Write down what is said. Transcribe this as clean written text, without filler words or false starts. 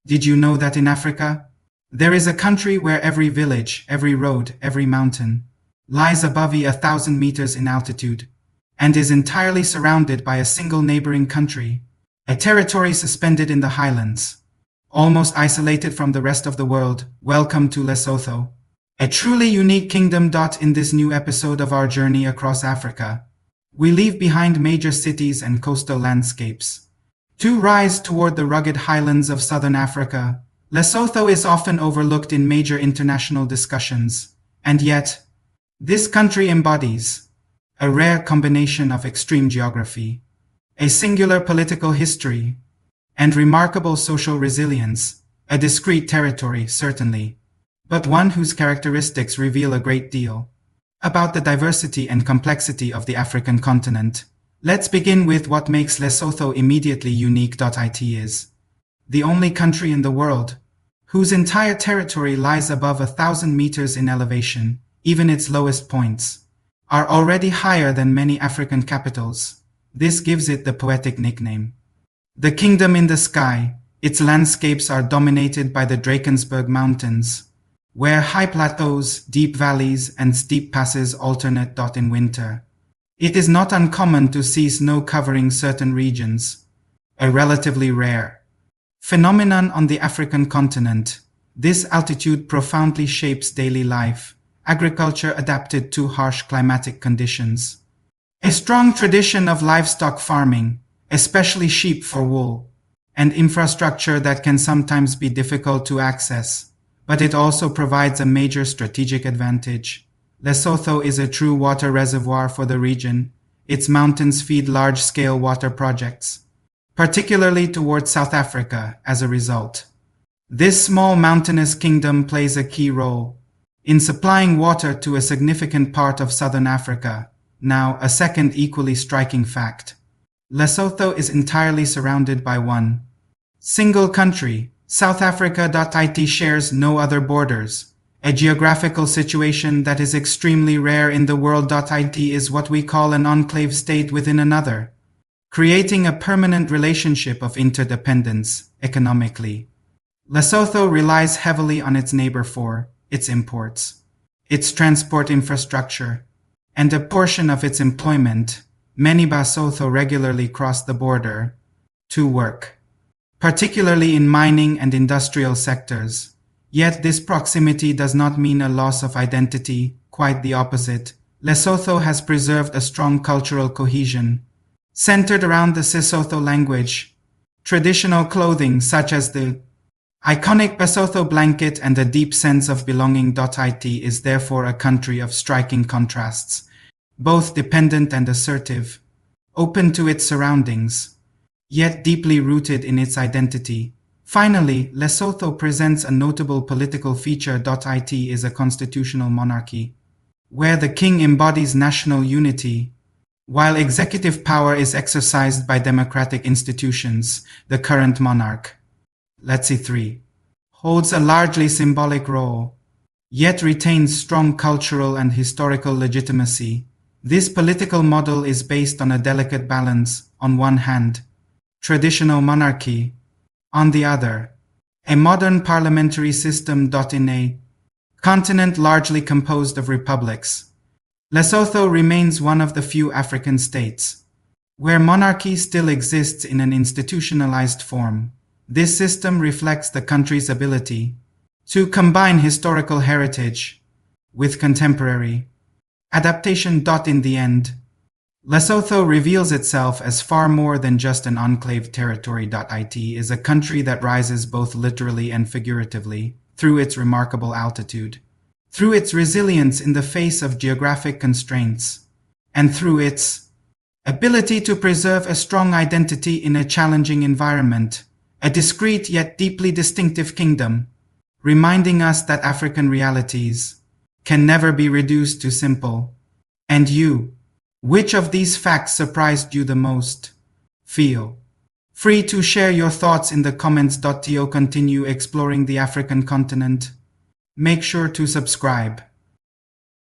Did you know that in Africa, there is a country where every village, every road, every mountain lies above 1,000 meters in altitude and is entirely surrounded by a single neighboring country, a territory suspended in the highlands, almost isolated from the rest of the world? Welcome to Lesotho, a truly unique kingdom. In this new episode of our journey across Africa, we leave behind major cities and coastal landscapes to rise toward the rugged highlands of southern Africa. Lesotho is often overlooked in major international discussions, and yet, this country embodies a rare combination of extreme geography, a singular political history, and remarkable social resilience. A discrete territory, certainly, but one whose characteristics reveal a great deal about the diversity and complexity of the African continent. Let's begin with what makes Lesotho immediately unique. It is the only country in the world whose entire territory lies above 1,000 meters in elevation. Even its lowest points are already higher than many African capitals. This gives it the poetic nickname, the Kingdom in the Sky. Its landscapes are dominated by the Drakensberg Mountains, where high plateaus, deep valleys, and steep passes alternate. In winter, it is not uncommon to see snow covering certain regions, a relatively rare phenomenon on the African continent. This altitude profoundly shapes daily life. Agriculture adapted to harsh climatic conditions, a strong tradition of livestock farming, especially sheep for wool, and infrastructure that can sometimes be difficult to access, but it also provides a major strategic advantage. Lesotho is a true water reservoir for the region. Its mountains feed large-scale water projects, particularly towards South Africa. As a result, this small mountainous kingdom plays a key role in supplying water to a significant part of southern Africa. Now, a second equally striking fact: Lesotho is entirely surrounded by one single country, South Africa. It shares no other borders, a geographical situation that is extremely rare in the world. It is what we call an enclave state within another, creating a permanent relationship of interdependence. Economically, Lesotho relies heavily on its neighbor for its imports, its transport infrastructure, and a portion of its employment. Many Basotho regularly cross the border to work, particularly in mining and industrial sectors. Yet this proximity does not mean a loss of identity. Quite the opposite. Lesotho has preserved a strong cultural cohesion, centered around the Sesotho language, traditional clothing such as the iconic Basotho blanket, and a deep sense of belonging. It is therefore a country of striking contrasts, both dependent and assertive, open to its surroundings, yet deeply rooted in its identity. Finally, Lesotho presents a notable political feature. It is a constitutional monarchy, where the king embodies national unity, while executive power is exercised by democratic institutions. The current monarch, Letsie III, holds a largely symbolic role, yet retains strong cultural and historical legitimacy. This political model is based on a delicate balance: on one hand, traditional monarchy; on the other, a modern parliamentary system. In a continent largely composed of republics, Lesotho remains one of the few African states where monarchy still exists in an institutionalized form. This system reflects the country's ability to combine historical heritage with contemporary adaptation. In the end, Lesotho reveals itself as far more than just an enclave territory. It is a country that rises both literally and figuratively through its remarkable altitude, through its resilience in the face of geographic constraints, and through its ability to preserve a strong identity in a challenging environment. A discrete yet deeply distinctive kingdom, reminding us that African realities can never be reduced to simple. And you? Which of these facts surprised you the most? Feel free to share your thoughts in the comments. To continue exploring the African continent, make sure to subscribe